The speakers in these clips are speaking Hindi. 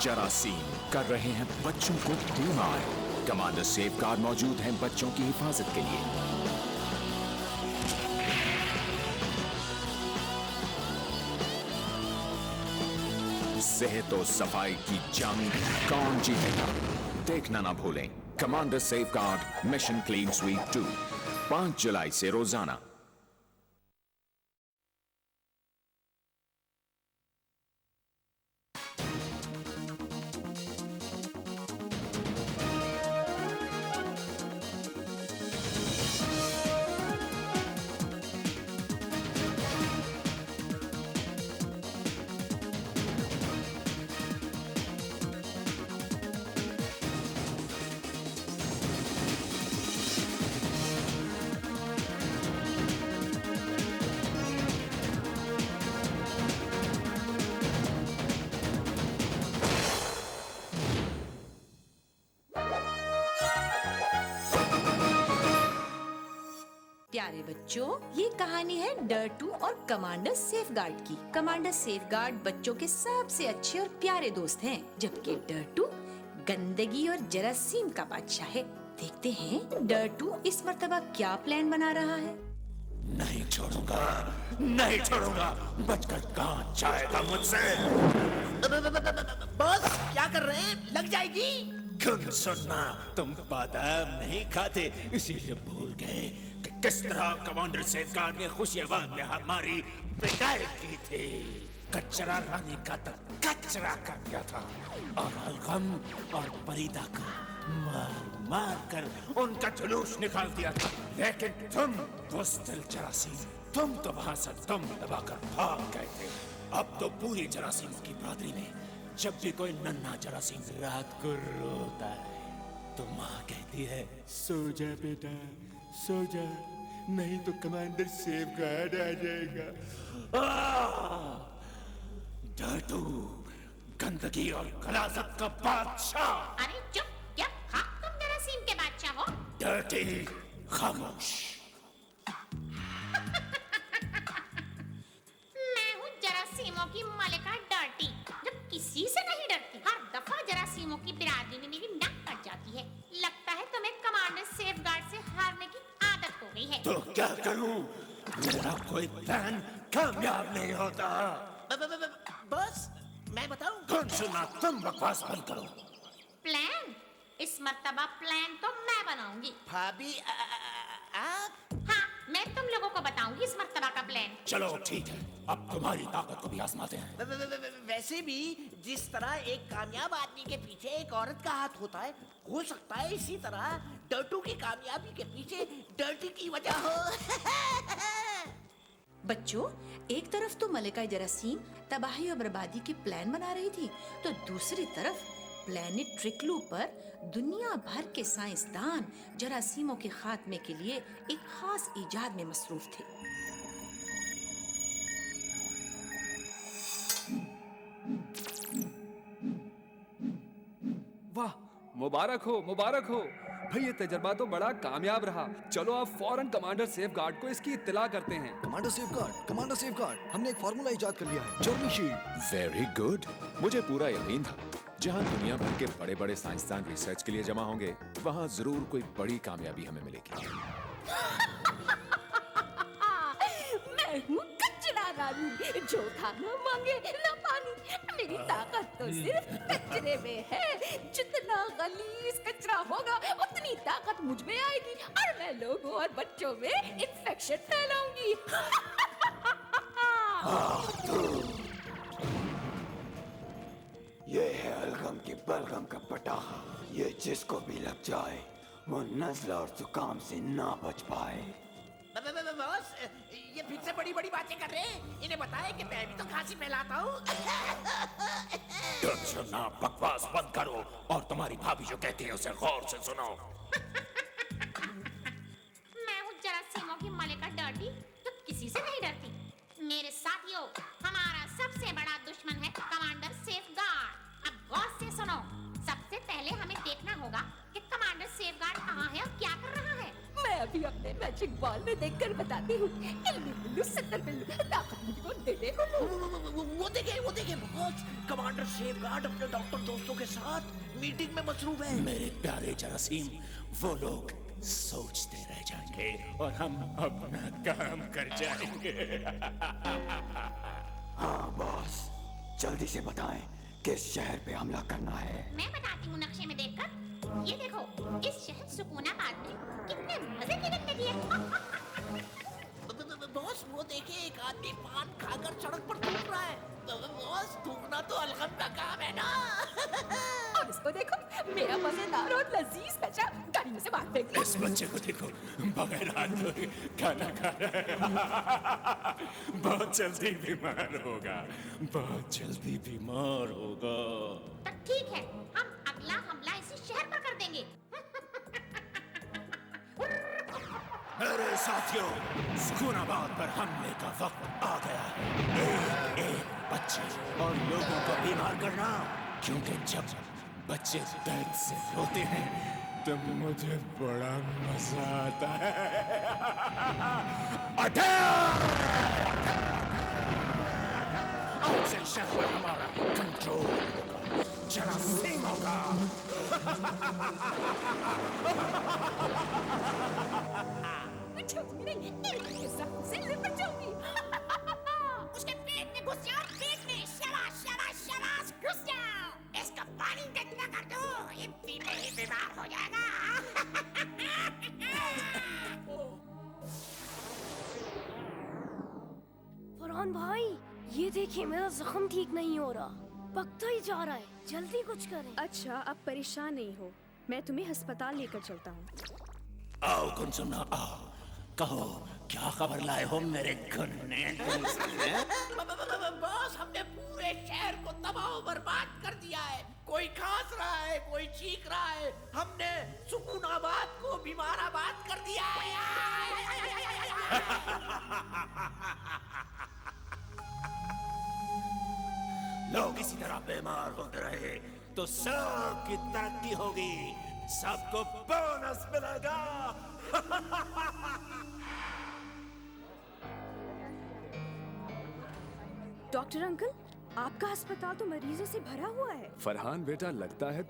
जरासीम कर रहे हैं बच्चों को बीमार। कमांडर सेफगार्ड मौजूद हैं बच्चों की हिफाजत के लिए। सेहत और सफाई की जंग कौन जीतेगा, देखना ना भूलें। Commander safeguard mission clean sweep 2 5 जुलाई से रोजाना। प्यारे बच्चों, ये कहानी है डर्टू और कमांडर सेफगार्ड की। कमांडर सेफगार्ड बच्चों के सबसे अच्छे और प्यारे दोस्त हैं, जबकि डर्टू गंदगी और जरासीम का बादशाह है। देखते हैं डर्टू इस मर्तबा क्या प्लान बना रहा है। नहीं छोड़ूंगा, नहीं छोड़ूंगा, बचकर कहाँ जाएगा मुझसे। बॉस क्या कर रहे हैं? लग जाएगी। क्यों सुनना, तुम बादाम नहीं खाते इसीलिए भूल गए कि किस तरह कमांडर सेफगार्ड ने खुशियाबाद में हमारी पिटाई की थी। कचरा रानी का तो कचरा कर दिया था और अलगम और फरीदा को मार मार कर उनका जुलूस निकाल दिया था। लेकिन तुम बुज़दिल जरासीम, तुम तो वहां से दम दबाकर भाग गए थे। अब तो पूरी जरासीमों की बरादरी में जब भी कोई नन्हा जरासीम रात को रोता है तो माँ कहती है, सो जा बेटा, सो जा, नहीं तो कमांडर सेफगार्ड आ जाएगा। डर्टू, गंदगी और गलाजत का बादशाह। अरे चुप, क्या तुम जरासीम के बादशाह हो? डर्टी, खामोश। मैं हूँ जरासीमों की मलिका डर्टी, जो किसी से नहीं डरती। हर दफा जरासीमों की बिरादरी में मेरी नाक कट जाती है। लगता है तुम्हें कमांडर सेफगार्ड से हारने की आदत हो गई है। तो क्या करूं? मेरा कोई प्लान कामयाब नहीं होता। बॉस मैं बताऊं? कौन सुना, तुम बकवास बंद करो। प्लान? इस मर्तबा प्लान तो मैं बनाऊंगी। भाभी आप? हाँ, मैं तुम लोगों को बताऊंगी इस मर्तबा का प्लान। चलो ठीक है, अब तुम्हारी ताकत को भी आजमाते हैं। वैसे भी जिस तरह एक कामयाब आदमी के पीछे एक औरत का हाथ होता है, हो सकता है इसी तरह डर्टू की कामयाबी के पीछे डर्टी की वजह हो। बच्चों, एक तरफ तो मलिका जरासीम तबाही और बर्बादी के प्लान बना रही थी, तो दूसरी तरफ प्लेनेट ट्रिक्लू पर दुनिया भर के साइंसदान जरासीमों के खात्मे के लिए एक खास इजाद में मसरूफ थे। वाह, मुबारक हो, मुबारक हो भाई, ये तजर्बा तो बड़ा कामयाब रहा। चलो अब फौरन कमांडर सेफगार्ड को इसकी इत्तला करते हैं। कमांडर सेफगार्ड, हमने एक फार्मूला इजाद कर लिया है, जर्मी शील्ड। Very good. मुझे पूरा यकीन था जहां दुनिया भर के बड़े बड़े साइंसदान रिसर्च के लिए जमा होंगे, वहां जरूर कोई बड़ी कामयाबी हमें मिलेगी। मैं हूँ कचरा रानी, जो खाना मांगे ना पानी। मेरी ताकत तो सिर्फ कचरे में है। जितना गलीज कचरा होगा उतनी ताकत मुझ में आएगी और मैं लोगों और बच्चों में इन्फेक्शन फैलाऊंगी। ये है अलगम की बलगम का पटाखा। ये जिसको भी लग जाए वो नज़ला और जुकाम से ना बच पाए। बॉस ये फिर से बड़ी बड़ी बातें कर रहे हैं। इन्हें बताएं कि मैं भी तो खांसी फैलाता हूँ। तुम सुनना, बकवास बंद करो और तुम्हारी भाभी जो कहती है उसे गौर से सुनो। मैं हूँ जरासीमों की मलिका डर्टी, जो किसी से नहीं डरती। मेरे साथियों, हमारा सबसे बड़ा दुश्मन है कमांडर सेफगार्ड। अब गौर से सुनो। सबसे पहले हमें देखना होगा कि कमांडर सेफगार्ड कहाँ है और क्या कर रहा है। मैं भी अपने मैजिक बॉल में देखकर बताती हूँ। इल्लू बिल्लू सत्तर बिल्लू, ताकत मुझको देने को वो देखिए बॉस, कमांडर सेफगार्ड अपने डॉक्टर दोस्तों के साथ मीटिंग में मसरूफ है। मेरे प्यारे जरासीम, वो लोग सोचते रह जाएंगे और हम अपना काम कर जाएंगे। हाँ बॉस, जल्दी से बताएं किस शहर पे हमला करना है। मैं बताती हूँ नक्शे में देखकर। ये देखो, इस शहर सुकूनाबाद में कितने मजे की गंदगी है। बॉस वो देखिए, एक आदमी पान खाकर सड़क पर थूक रहा है। बॉस, थूकना तो अलगम का काम है ना। और इसको देखो, मेरा मजेदार और लजीज बच्चा गाड़ी में से बाहर फेंक दिया। इस बच्चे को देखो, बगैर हाथ धोए खाना खा रहा है। बहुत जल्दी बीमार होगा, बहुत जल्दी बीमार होगा। तो ठीक है, हम अगला हमला इसी शहर पर कर देंगे। अरे साथियों, सुकूनाबाद पर हमले का वक्त आ गया है। एक बच्चे और लोगों को बीमार करना, क्योंकि जब बच्चे दर्द से रोते हैं तो मुझे बड़ा मजा आता है। आज से शहर पर हमारा कंट्रोल जरासीम होगा। बचाऊंगी नहीं, इनके साथ से लिपट जाऊंगी। उसके पेट में घुस जाओ, पेट में। शाबाश शाबाश शाबाश, घुस जाओ। इसका पानी गंदा कर दो, इतनी में ही बीमार हो जाएगा। फरहान भाई, ये देखिए मेरा जख्म ठीक नहीं हो रहा, पकता ही जा रहा है। जल्दी कुछ करें। अच्छा, अब परेशान नहीं हो, मैं तुम्हें अस्पताल लेकर चलता हूँ। आओ कुंसुना, आओ, कहो क्या खबर लाए हो मेरे घुनने दोस्त हैं? बॉस, हमने पूरे शहर को तबाह बर्बाद कर दिया है। कोई खांस रहा है, कोई चीख रहा है। हमने सुकूनाबाद को बीमाराबाद कर दिया लोग इसी तरह बीमार होते रहे तो सबकी तरक्की होगी, सबको बोनस मिलेगा। डॉक्टर अंकल, आपका अस्पताल तो मरीजों से भरा हुआ है। फरहान बेटा, लगता है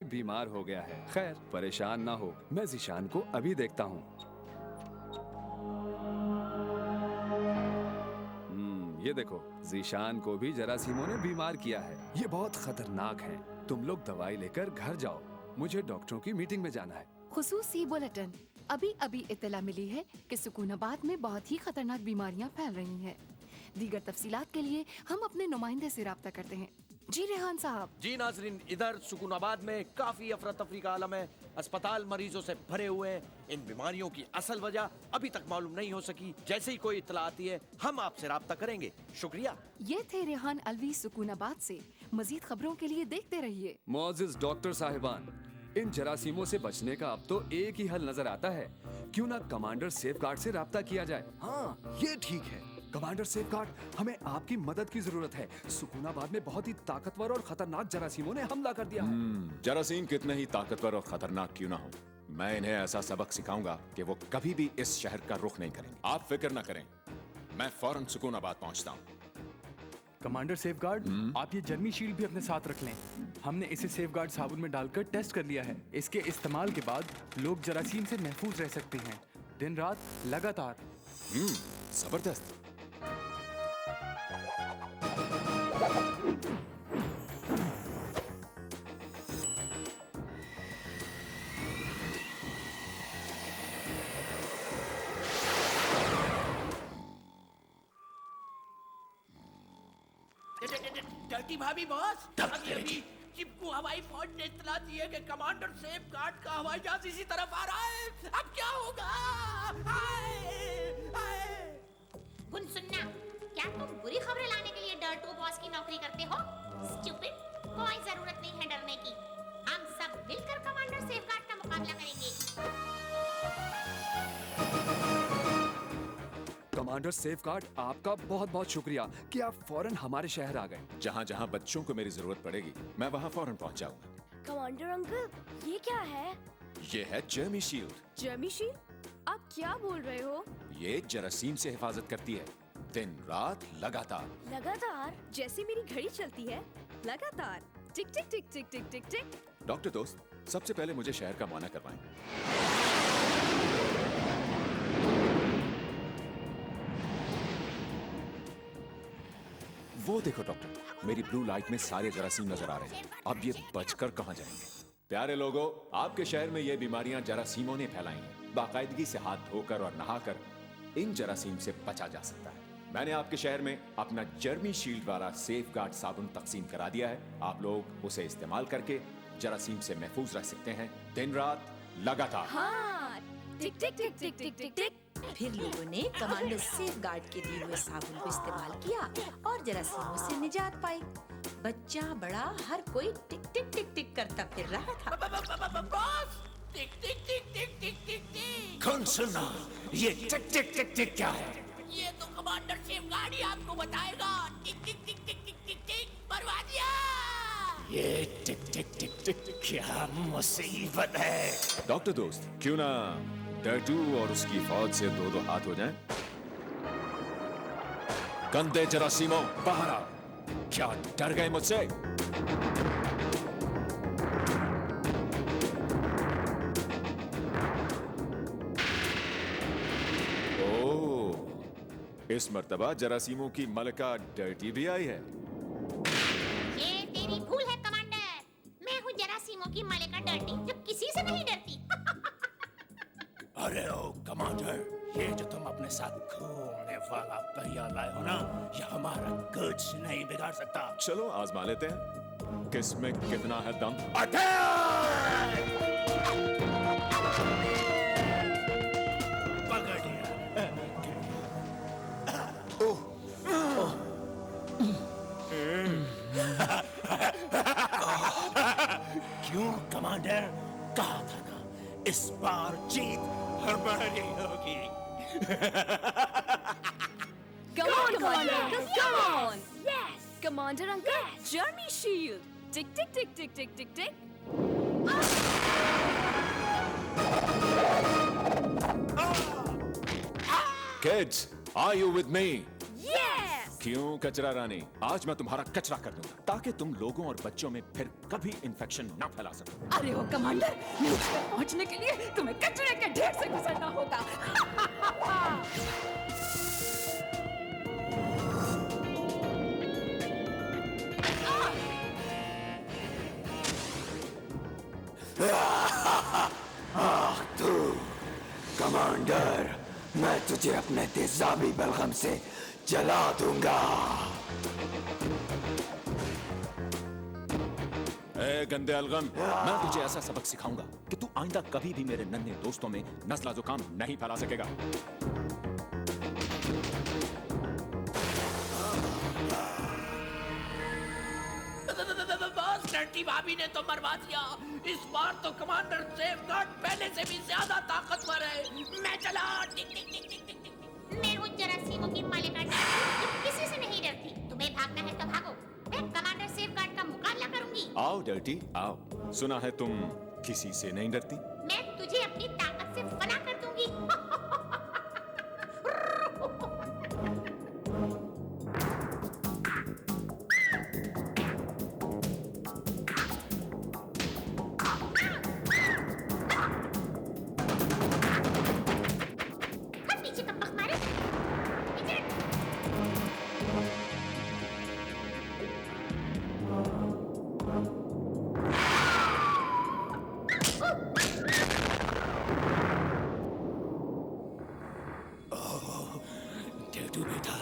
बीमार हो गया है। खैर, परेशान ना हो, मैं जीशान को अभी देखता हूँ। ये देखो, जीशान को भी जरासीमों ने बीमार किया है। ये बहुत खतरनाक है। तुम लोग दवाई लेकर घर जाओ, मुझे डॉक्टरों की मीटिंग में जाना है। खुसूसी बुलेटिन। अभी इत्तला मिली है कि सुकूनाबाद में बहुत ही खतरनाक बीमारियां फैल रही हैं। दीगर तफसीलात के लिए हम अपने नुमाइंदे से राब्ता करते हैं। जी रेहान साहब। जी नाजरीन, इधर सुकूनाबाद में काफी अफरा तफरी का आलम है। अस्पताल मरीजों से भरे हुए हैं। इन बीमारियों की असल वजह अभी तक मालूम नहीं हो सकी। जैसे ही कोई इत्तला आती है हम आपसे राब्ता करेंगे। शुक्रिया। ये थे रेहान अलवी सुकूनाबाद से। मजीद खबरों के लिए देखते रहिए। मोअज़्ज़िज़ डॉक्टर साहिबान, इन जरासीमों से बचने का अब तो एक ही हल नजर आता है। क्यों ना कमांडर सेफगार्ड से राब्ता किया जाए। हाँ, ये ठीक है। कमांडर सेफगार्ड, हमें आपकी मदद की जरूरत है। सुकूनाबाद में बहुत ही ताकतवर और खतरनाक जरासीमों ने हमला कर दिया है। जरासीम कितने ही ताकतवर और खतरनाक क्यों ना हो, मैं इन्हें ऐसा सबक सिखाऊंगा कि वो कभी भी इस शहर का रुख नहीं करेंगे। आप फिक्र ना करें, मैं फौरन सुकूनाबाद पहुंचता हूँ। कमांडर सेफगार्ड, आप ये जर्मी शील्ड भी अपने साथ रख लें। हमने इसे सेफगार्ड साबुन में डालकर टेस्ट कर लिया है। इसके इस्तेमाल के बाद लोग जरासीम से महफूज रह सकते हैं, दिन रात लगातार। जबरदस्त। डर्टी भाभी बॉस, अभी चिपकू हवाई फौज ने इत्तला दी है कि कमांडर सेफगार्ड का हवाई जहाज इसी तरफ आ रहा है। अब क्या होगा? गुनसुन्ना, क्या तुम बुरी खबरें लाने के लिए डर्टू बॉस की नौकरी करते हो? स्टूपिड, कोई जरूरत नहीं है डरने की। हम सब मिलकर कमांडर सेफगार्ड का मुकाबला करेंगे। कमांडर सेफगार्ड, आपका बहुत बहुत शुक्रिया कि आप फौरन हमारे शहर आ गए। जहाँ जहाँ बच्चों को मेरी जरूरत पड़ेगी मैं वहाँ फौरन पहुँच जाऊंगा। कमांडर अंकल, ये क्या है? ये है जर्मी शील्ड। जर्मी शील्ड? आप क्या बोल रहे हो? ये जरासीम से हिफाजत करती है, दिन रात लगातार। लगातार? जैसे मेरी घड़ी चलती है, लगातार। टिक टिक टिक टिक टिक टिक टिक। डॉक्टर दोस्त, सबसे पहले मुझे शहर का मुआयना करवाएं। वो देखो डॉक्टर, मेरी ब्लू लाइट में सारे जरासीम नजर आ रहे हैं। अब ये बचकर कहाँ जाएंगे? प्यारे लोगों, आपके शहर में ये बीमारियां जरासीमों ने फैलाई हैं। बाकायदगी से हाथ धोकर और नहाकर इन जरासीम से बचा जा सकता है। मैंने आपके शहर में अपना जर्मी शील्ड वाला सेफगार्ड साबुन तकसीम करा दिया है। आप लोग उसे इस्तेमाल करके जरासीम से महफूज रह सकते हैं, दिन रात लगातार। हाँ, टिक टिक टिक टिक टिक टिक टिक। फिर लोगों ने कमांडर सेफगार्ड के दिए हुए साबुन को इस्तेमाल किया और जरासीमों से निजात पाई। बच्चा बड़ा हर कोई टिक टिक टिक टिक करता फिर रहा था। बॉस, टिक टिक टिक टिक टिक टिक टिक। कौन सुना? ये टिक टिक टिक टिक क्या है? ये तो कमांडर सेफगार्ड ही आपको बताएगा। टिक टिक टिक टिक टिक टिक टिक, मरवा दिया। ये टिक टिक टिक टिक क्या मुसीबत है? डॉक्टर दोस्त, क्यों ना डर्टू और उसकी फौज से दो दो हाथ हो जाएं? गंदे जरासीमों, बाहर आओ। क्या डर गए मुझसे? ओह, इस मर्तबा जरासीमों की मलका डर्टी भी आई है। ये तेरी भूल है कमांडर। मैं हूँ जरासीमों की मलिका डर्टी, जो किसी से नहीं डरती। अरे ओ कमांडर, ये जो तुम अपने साथ घूमने वाला पहिया लाए हो ना, ये हमारा कुछ नहीं बिगाड़ सकता। चलो आजमा लेते हैं, किस में कितना है दम। पकड़ लिया। क्यों कमांडर? कहा था ना, इस बार जीत हमारी होगी। Come on, Commander! Come on! Yes! Commander Uncle, Jeremy Shield! Tick, tick, tick, tick, tick, tick, tick. Kids, are you with me? Yes! क्यों कचरा रानी? आज मैं तुम्हारा कचरा कर दूंगा, ताकि तुम लोगों और बच्चों में फिर कभी इन्फेक्शन ना फैला सको। अरे ओ कमांडर, न्यूज तक पहुंचने के लिए तुम्हें कचरे के ढेर से गुजरना होगा। तू कमांडर, मैं तुझे अपने तेजाबी बलगम से जला दूंगा। ए गंदे अलगम, मैं तुझे ऐसा सबक सिखाऊंगा कि तू आइंदा कभी भी मेरे नन्हे दोस्तों में नस्ला जुकाम नहीं फैला सकेगा। बॉस, डर्टी भाभी ने तो मरवा दिया। इस बार तो कमांडर सेफगार्ड पहले से भी ज्यादा ताकतवर है। मैं चला। टिक टिक टिक टिक टिक टिक। मैं हूँ जरासीमों की मलिका डर्टी, जो किसी से नहीं डरती। तुम्हें भागना है तो भागो, मैं कमांडर सेफगार्ड का मुकाबला करूंगी। आओ डर्टी, आओ। सुना है तुम किसी से नहीं डरती। मैं तुझे अपनी ताकत से फना कर दूंगी। पीछे कब बक मारे? टेटू बेटा,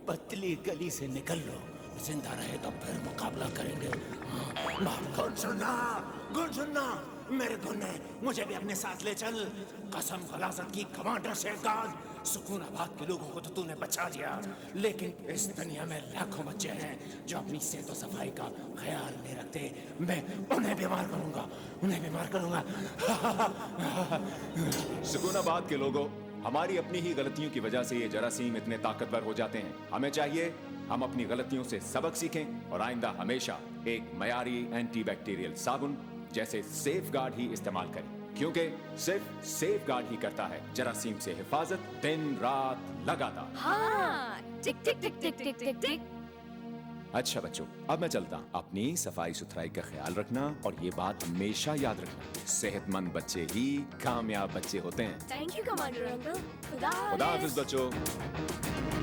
पतली गली से निकल लो। जिंदा रहे तो फिर मुकाबला करेंगे। कौन सुनना? मेरे गुन्ने, मुझे भी अपने साथ ले चल। कसम गलाजत की कमांडर सेफगार्ड, सुकूनाबाद के लोगों को तो तूने बचा दिया, लेकिन इस दुनिया में लाखों बच्चे हैं जो अपनी सेहत और सफाई का ख्याल नहीं रखते। मैं उन्हें बीमार करूंगा। सुकूनाबाद के लोगों, हमारी अपनी ही गलतियों की वजह से ये जरासीम इतने ताकतवर हो जाते हैं। हमें चाहिए हम अपनी गलतियों से सबक सीखें और आइंदा हमेशा एक मयारी एंटीबैक्टीरियल साबुन जैसे सेफगार्ड ही इस्तेमाल करें। क्योंकि सिर्फ सेफ गार्ड ही करता है जरासीम से हिफाजत दिन रात लगातार। हाँ, टिक टिक टिक टिक टिक टिक टिक। अच्छा बच्चों, अब मैं चलता हूँ। अपनी सफाई सुथराई का ख्याल रखना और ये बात हमेशा याद रखना, सेहतमंद बच्चे ही कामयाब बच्चे होते हैं। Thank you commander uncle. खुदा हाफिज बच्चों।